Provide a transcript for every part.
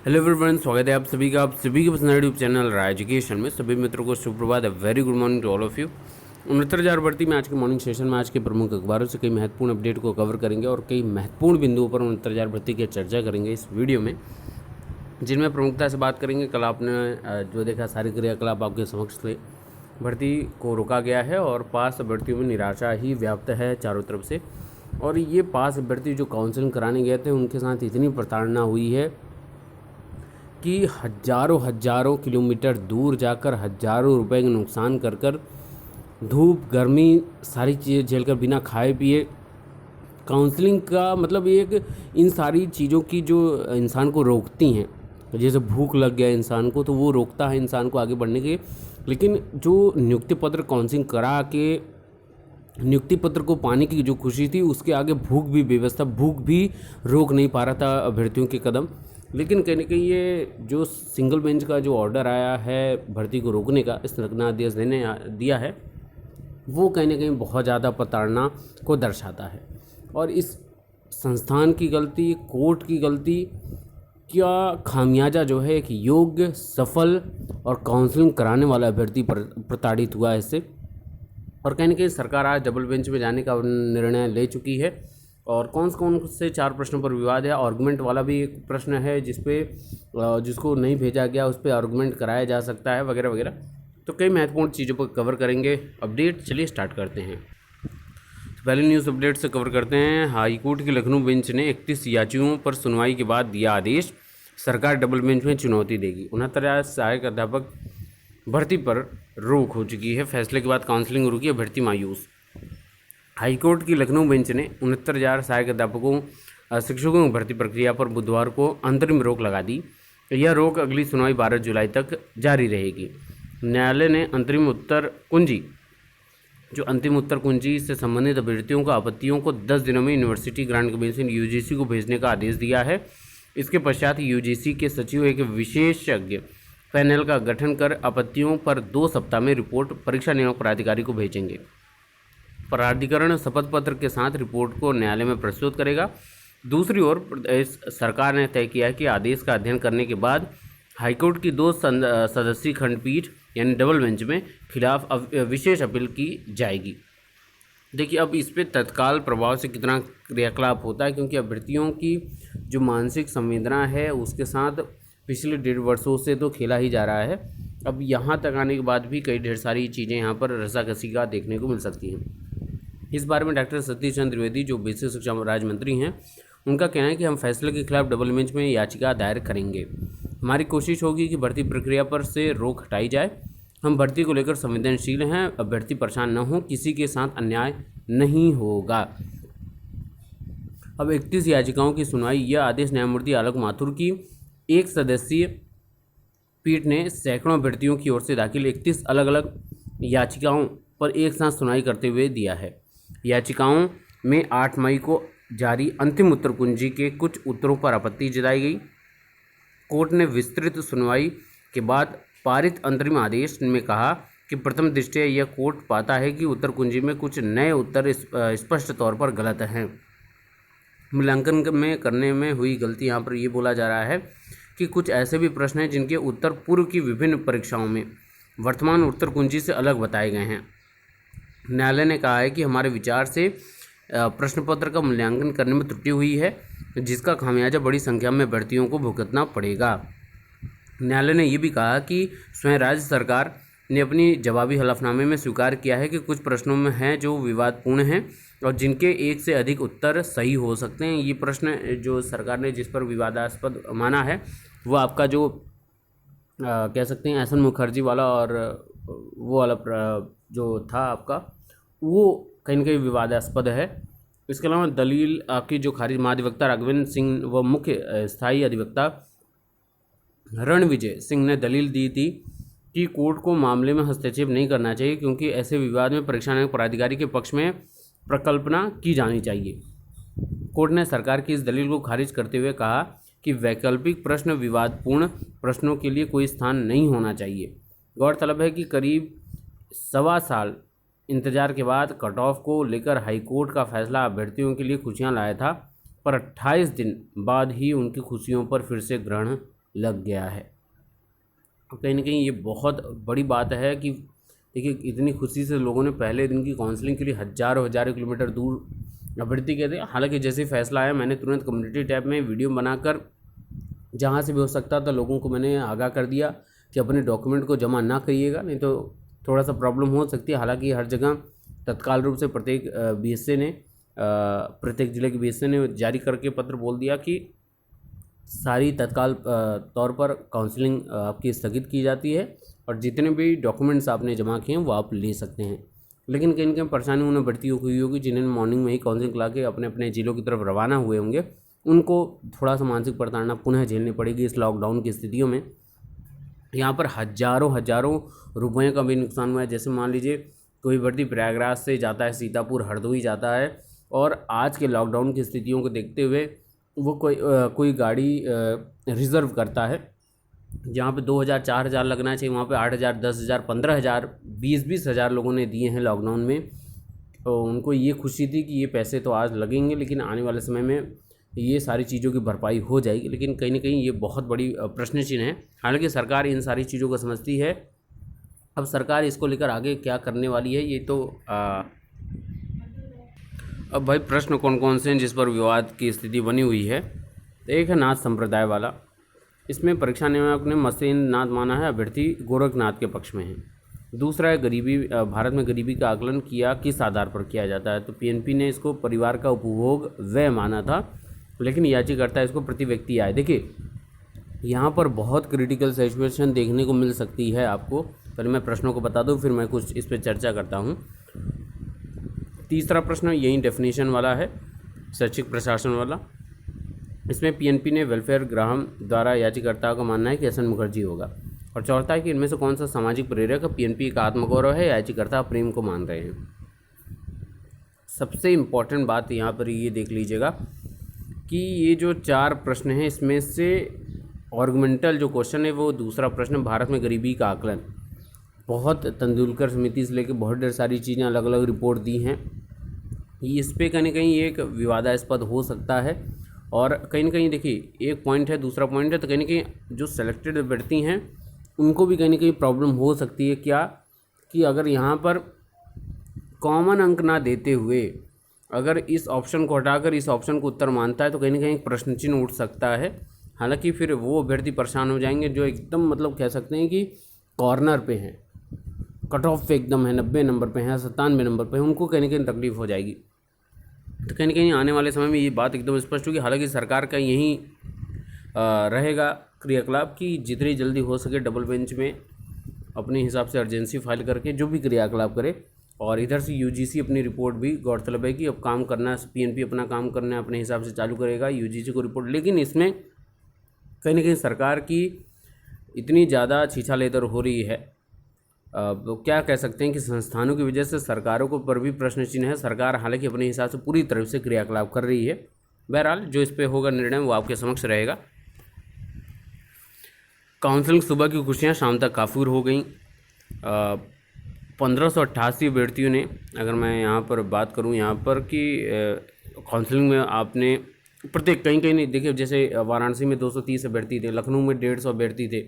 Hello everyone, स्वागत है आप सभी का पसंदीदा यूट्यूब चैनल राय एजुकेशन में। सभी मित्रों को सुप्रभात, very good morning to all of you. 69,000 भर्ती में आज के मॉर्निंग सेशन में आज के प्रमुख अखबारों से कई महत्वपूर्ण अपडेट को कवर करेंगे और कई महत्वपूर्ण बिंदुओं पर 69,000 भर्ती की चर्चा करेंगे इस वीडियो में, जिनमें प्रमुखता से बात करेंगे। कल आपने जो देखा सारे क्रियाकलाप आपके समक्ष थे। भर्ती को रोका गया है और पास अभ्यर्थियों में निराशा ही व्याप्त है चारों तरफ से। और ये पास अभ्यर्थी जो काउंसलिंग कराने गए थे उनके साथ इतनी प्रताड़ना हुई है कि हजारों किलोमीटर दूर जाकर हजारों रुपए का नुकसान कर कर, धूप गर्मी सारी चीज़ें झेलकर, बिना खाए पिए काउंसलिंग का मतलब एक इन सारी चीज़ों की जो इंसान को रोकती हैं, जैसे भूख लग गया इंसान को तो वो रोकता है इंसान को आगे बढ़ने के। लेकिन जो नियुक्ति पत्र काउंसलिंग करा के नियुक्ति पत्र को पाने की जो खुशी थी, उसके आगे भूख भी रोक नहीं पा रहा था अभ्यर्थियों के कदम। लेकिन कहीं ना कहीं ये जो सिंगल बेंच का जो ऑर्डर आया है भर्ती को रोकने का, स्थगनादेश दिया है, वो कहीं ना कहीं बहुत ज़्यादा प्रताड़ना को दर्शाता है। और इस संस्थान की गलती, कोर्ट की गलती, क्या खामियाजा जो है एक योग्य, सफल और काउंसलिंग कराने वाला अभ्यर्थी प्रताड़ित हुआ है इससे। और कहीं ना कहीं सरकार आज डबल बेंच में जाने का निर्णय ले चुकी है। और कौन से 4 प्रश्नों पर विवाद है, आर्गूमेंट वाला भी एक प्रश्न है जिसको नहीं भेजा गया उस पर आर्गूमेंट कराया जा सकता है, वगैरह वगैरह। तो कई महत्वपूर्ण चीज़ों पर कवर करेंगे अपडेट। चलिए स्टार्ट करते हैं। तो पहले न्यूज़ अपडेट से कवर करते हैं। हाईकोर्ट की लखनऊ बेंच ने 31 याचिकाओं पर सुनवाई के बाद दिया आदेश, सरकार डबल बेंच में चुनौती देगी। 69 सहायक अध्यापक भर्ती पर रोक हो चुकी है, फैसले के बाद काउंसलिंग रुकी, अभ्यर्थी मायूस। हाईकोर्ट की लखनऊ बेंच ने 69,000 सहायक अध्यापकों शिक्षकों की भर्ती प्रक्रिया पर बुधवार को अंतरिम रोक लगा दी। यह रोक अगली सुनवाई 12 जुलाई तक जारी रहेगी। न्यायालय ने अंतिम उत्तर कुंजी से संबंधित अभ्यर्थियों को आपत्तियों को 10 दिनों में यूनिवर्सिटी ग्रांट कमीशन यूजीसी को भेजने का आदेश दिया है। इसके पश्चात यूजीसी के सचिव एक विशेषज्ञ पैनल का गठन कर आपत्तियों पर 2 सप्ताह में रिपोर्ट परीक्षा नियामक प्राधिकारी को भेजेंगे। प्राधिकरण शपथ पत्र के साथ रिपोर्ट को न्यायालय में प्रस्तुत करेगा। दूसरी ओर प्रदेश सरकार ने तय किया है कि आदेश का अध्ययन करने के बाद हाईकोर्ट की 2 सदस्यीय खंडपीठ यानी डबल बेंच में खिलाफ विशेष अपील की जाएगी। देखिए, अब इस पर तत्काल प्रभाव से कितना क्रियाकलाप होता है, क्योंकि अभ्यर्थियों की जो मानसिक संवेदना है उसके साथ पिछले 1.5 वर्षों से तो खेला ही जा रहा है। अब यहाँ तक आने के बाद भी कई ढेर सारी चीज़ें यहाँ पर रस्साकसी का देखने को मिल सकती हैं। इस बारे में डॉक्टर सतीश चंद्र द्विवेदी, जो बेसिक शिक्षा राज्य मंत्री हैं, उनका कहना है कि हम फैसले के खिलाफ डबल बेंच में याचिका दायर करेंगे। हमारी कोशिश होगी कि भर्ती प्रक्रिया पर से रोक हटाई जाए। हम भर्ती को लेकर संवेदनशील हैं, अभ्यर्थी परेशान न हो, किसी के साथ अन्याय नहीं होगा। अब 31 याचिकाओं की सुनवाई। यह आदेश न्यायमूर्ति आलोक माथुर की एक सदस्यीय पीठ ने सैकड़ों अभ्यर्थियों की ओर से दाखिल 31 अलग अलग याचिकाओं पर एक साथ सुनवाई करते हुए दिया है। याचिकाओं में 8 मई को जारी अंतिम उत्तर कुंजी के कुछ उत्तरों पर आपत्ति जताई गई। कोर्ट ने विस्तृत सुनवाई के बाद पारित अंतरिम आदेश में कहा कि प्रथम दृष्टया यह कोर्ट पाता है कि उत्तर कुंजी में कुछ नए उत्तर स्पष्ट तौर पर गलत हैं। मूल्यांकन में करने में हुई गलती, यहाँ पर ये बोला जा रहा है कि कुछ ऐसे भी प्रश्न हैं जिनके उत्तर पूर्व की विभिन्न परीक्षाओं में वर्तमान उत्तर कुंजी से अलग बताए गए हैं। न्यायालय ने कहा है कि हमारे विचार से प्रश्न पत्र का मूल्यांकन करने में त्रुटि हुई है, जिसका खामियाजा बड़ी संख्या में अभ्यर्थियों को भुगतना पड़ेगा। न्यायालय ने यह भी कहा कि स्वयं राज्य सरकार ने अपनी जवाबी हलफनामे में स्वीकार किया है कि कुछ प्रश्नों में हैं जो विवादपूर्ण हैं और जिनके एक से अधिक उत्तर सही हो सकते हैं। ये प्रश्न जो सरकार ने जिस पर विवादास्पद माना है वो आपका जो कह सकते हैं एहसन मुखर्जी वाला और वो वाला जो था आपका, वो कहीं ना कहीं विवादास्पद है। इसके अलावा दलील आपकी जो खारिज महाधिवक्ता राघवेंद्र सिंह व मुख्य स्थायी अधिवक्ता रणविजय सिंह ने दलील दी थी कि कोर्ट को मामले में हस्तक्षेप नहीं करना चाहिए, क्योंकि ऐसे विवाद में परीक्षा नियामक प्राधिकारी के पक्ष में प्रकल्पना की जानी चाहिए। कोर्ट ने सरकार की इस दलील को खारिज करते हुए कहा कि वैकल्पिक प्रश्न विवादपूर्ण प्रश्नों के लिए कोई स्थान नहीं होना चाहिए। गौरतलब है कि करीब 1.25 साल इंतजार के बाद कट ऑफ को लेकर हाईकोर्ट का फैसला अभ्यर्थियों के लिए खुशियां लाया था, पर 28 दिन बाद ही उनकी खुशियों पर फिर से ग्रहण लग गया है। कहीं ना कहीं ये बहुत बड़ी बात है कि देखिए इतनी खुशी से लोगों ने पहले दिन की काउंसलिंग के लिए हज़ारों किलोमीटर दूर अभ्यर्थी कहते हैं। हालांकि जैसे ही फैसला आया मैंने तुरंत कम्युनिटी टैब में वीडियो बनाकर जहाँ से भी हो सकता था लोगों को मैंने आगाह कर दिया कि अपने डॉक्यूमेंट को जमा ना करिएगा, नहीं तो थोड़ा सा प्रॉब्लम हो सकती है। हालांकि हर जगह तत्काल रूप से प्रत्येक बीएसए ने प्रत्येक जिले के बीएसए ने जारी करके पत्र बोल दिया कि सारी तत्काल तौर पर काउंसलिंग आपकी स्थगित की जाती है और जितने भी डॉक्यूमेंट्स आपने जमा किए हैं वो आप ले सकते हैं। लेकिन कहीं कहीं परेशानी उन्हें बढ़ती हुई होगी जिन्होंने मॉर्निंग में ही काउंसलिंग करा के अपने अपने जिलों की तरफ रवाना हुए होंगे, उनको थोड़ा सा मानसिक प्रताड़ना पुनः झेलनी पड़ेगी इस लॉकडाउन की स्थितियों में। यहाँ पर हजारों रुपये का भी नुकसान हुआ है। जैसे मान लीजिए कोई व्यक्ति प्रयागराज से जाता है सीतापुर हरदोई जाता है और आज के लॉकडाउन की स्थितियों को देखते हुए वो कोई गाड़ी रिज़र्व करता है जहाँ पे 2000 4000 लगना चाहिए, वहाँ पे 8000 10000 15000 20 हज़ार लोगों ने दिए हैं लॉकडाउन में। तो उनको ये खुशी थी कि ये पैसे तो आज लगेंगे लेकिन आने वाले समय में ये सारी चीज़ों की भरपाई हो जाएगी। लेकिन कहीं ना कहीं ये बहुत बड़ी प्रश्न चिन्ह है। हालांकि सरकार इन सारी चीज़ों को समझती है। अब सरकार इसको लेकर आगे क्या करने वाली है ये तो अब भाई प्रश्न कौन कौन से हैं जिस पर विवाद की स्थिति बनी हुई है। तो एक है नाथ संप्रदाय वाला, इसमें परीक्षा नियामक ने मसीन नाथ माना है, अभ्यर्थी गोरखनाथ के पक्ष में है। दूसरा है गरीबी, भारत में गरीबी का आकलन किया किस आधार पर किया जाता है। तो पीएनपी ने इसको परिवार का उपभोग व्यय माना था, लेकिन याचिकाकर्ता इसको प्रति व्यक्ति आय। देखिए यहाँ पर बहुत क्रिटिकल सिचुएशन देखने को मिल सकती है आपको। पहले मैं प्रश्नों को बता दूँ फिर मैं कुछ इस पर चर्चा करता हूँ। तीसरा प्रश्न यही डेफिनेशन वाला है, शैक्षिक प्रशासन वाला। इसमें पीएनपी ने वेलफेयर ग्राहम द्वारा याचिकाकर्ता का मानना है कि एस एन मुखर्जी होगा। और चौथा है कि इनमें से कौन सा सामाजिक प्रेरक है, पीएनपी का आत्मगौरव है, याचिकाकर्ता प्रेम को मान रहे हैं। सबसे इम्पॉर्टेंट बात यहाँ पर ये देख लीजिएगा कि ये जो 4 प्रश्न हैं इसमें से आर्गुमेंटल जो क्वेश्चन है वो दूसरा प्रश्न, भारत में गरीबी का आकलन। बहुत तेंदुलकर समिति से लेकर बहुत ढेर सारी चीज़ें अलग अलग रिपोर्ट दी हैं। इस पर कहीं ना कहीं एक विवादास्पद हो सकता है। और कहीं ना कहीं देखिए एक पॉइंट है, दूसरा पॉइंट है, तो कहीं ना कहीं जो सेलेक्टेड अभ्यर्थी हैं उनको भी कहीं ना कहीं प्रॉब्लम हो सकती है क्या कि अगर यहाँ पर कॉमन अंक ना देते हुए अगर इस ऑप्शन को हटाकर इस ऑप्शन को उत्तर मानता है तो कहीं ना कहीं प्रश्न चिन्ह उठ सकता है। हालांकि फिर वो अभ्यर्थी परेशान हो जाएंगे जो एकदम मतलब कह सकते हैं कि कॉर्नर पे हैं, कट ऑफ पे एकदम है, 90 नंबर पे हैं, 97 नंबर पे हैं, उनको कहीं ना कहीं तकलीफ हो जाएगी। तो कहीं ना कहीं आने वाले समय में ये बात एकदम स्पष्ट होगी। हालांकि सरकार का यही रहेगा क्रियाकलाप कि जितनी जल्दी हो सके डबल बेंच में अपने हिसाब से अर्जेंसी फाइल करके जो भी क्रियाकलाप करे। और इधर से यूजीसी अपनी रिपोर्ट भी गौरतलब है कि अब काम करना, पीएनपी अपना काम करना अपने हिसाब से चालू करेगा, यूजीसी को रिपोर्ट। लेकिन इसमें कहीं ना कहीं सरकार की इतनी ज़्यादा छीछालेतर हो रही है, तो क्या कह सकते हैं कि संस्थानों की वजह से सरकारों को पर भी प्रश्न चिन्ह है। सरकार हालांकि अपने हिसाब से पूरी तरह से क्रियाकलाप कर रही है। बहरहाल जो इस पर होगा निर्णय वो आपके समक्ष रहेगा। काउंसलिंग सुबह की खुशियाँ शाम तक काफूर हो गई। 1588 अभ्यर्थियों ने, अगर मैं यहाँ पर बात करूँ यहाँ पर कि काउंसलिंग में आपने प्रत्येक कहीं नहीं देखिए, जैसे वाराणसी में 230 अभ्यर्थी थे, लखनऊ में 150 अभ्यर्थी थे,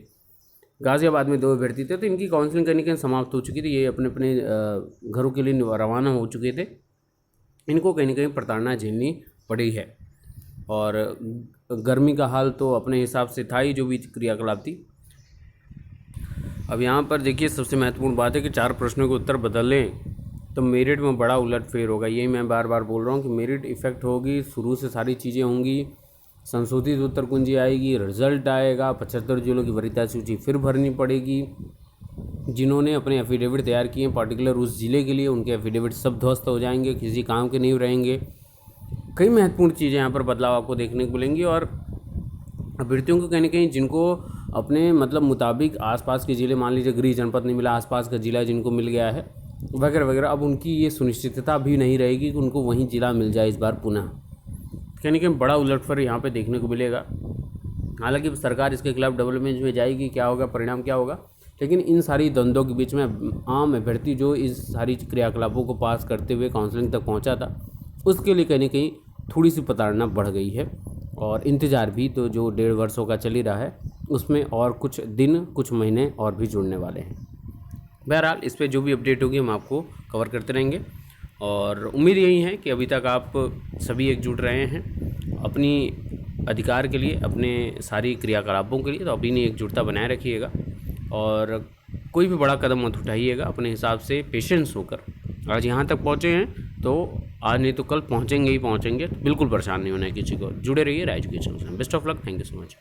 गाज़ियाबाद में 2 अभ्यर्थी थे। तो इनकी काउंसलिंग कहीं ना कहीं समाप्त हो चुकी थी, ये अपने अपने घरों के लिए रवाना हो चुके थे। इनको कहीं ना कहीं प्रताड़ना झेलनी पड़ी है। और गर्मी का हाल तो अपने हिसाब से था ही, जो भी क्रियाकलाप थी। अब यहाँ पर देखिए सबसे महत्वपूर्ण बात है कि 4 प्रश्नों के उत्तर बदलें तो मेरिट में बड़ा उलटफेर होगा। यही मैं बार बार बोल रहा हूँ कि मेरिट इफेक्ट होगी, शुरू से सारी चीज़ें होंगी, संशोधित उत्तर कुंजी आएगी, रिजल्ट आएगा, 75 जिलों की वरीयता सूची फिर भरनी पड़ेगी। जिन्होंने अपने एफिडेविट तैयार किए हैं पर्टिकुलर उस ज़िले के लिए, उनके एफिडेविट सब ध्वस्त हो जाएंगे, किसी काम के नहीं रहेंगे। कई महत्वपूर्ण चीज़ें यहाँ पर बदलाव आपको देखने को मिलेंगी। और अभ्यर्थियों को कहीं ना कहीं जिनको अपने मतलब मुताबिक आसपास के ज़िले, मान लीजिए गृह जनपद नहीं मिला, आसपास का ज़िला जिनको मिल गया है वगैरह वगैरह, अब उनकी ये सुनिश्चितता भी नहीं रहेगी कि उनको वहीं ज़िला मिल जाए इस बार पुनः। कहीं ना कहीं बड़ा उलटफेर यहाँ पे देखने को मिलेगा। हालांकि सरकार इसके खिलाफ डबल बेंच में जाएगी, क्या होगा, परिणाम क्या होगा, लेकिन इन सारी द्वंद्वों के बीच में आम अभ्यर्थी जो इस सारी क्रियाकलापों को पास करते हुए काउंसलिंग तक पहुँचा था, उसके लिए कहीं ना कहीं थोड़ी सी प्रताड़ना बढ़ गई है। और इंतज़ार भी तो जो 1.5 वर्षों का चल ही रहा है उसमें और कुछ दिन कुछ महीने और भी जुड़ने वाले हैं। बहरहाल इस पे जो भी अपडेट होगी हम आपको कवर करते रहेंगे और उम्मीद यही है कि अभी तक आप सभी एकजुट रहे हैं अपनी अधिकार के लिए, अपने सारी क्रियाकलापों के लिए। तो अपनी एकजुटता बनाए रखिएगा और कोई भी बड़ा कदम मत उठाइएगा, अपने हिसाब से पेशेंस होकर। आज यहाँ तक पहुँचे हैं तो आज नहीं तो कल पहुँचेंगे ही पहुँचेंगे। बिल्कुल परेशान नहीं होना है किसी को। जुड़े रहिए राज एजुकेशन से। Best of luck. Thank you so much.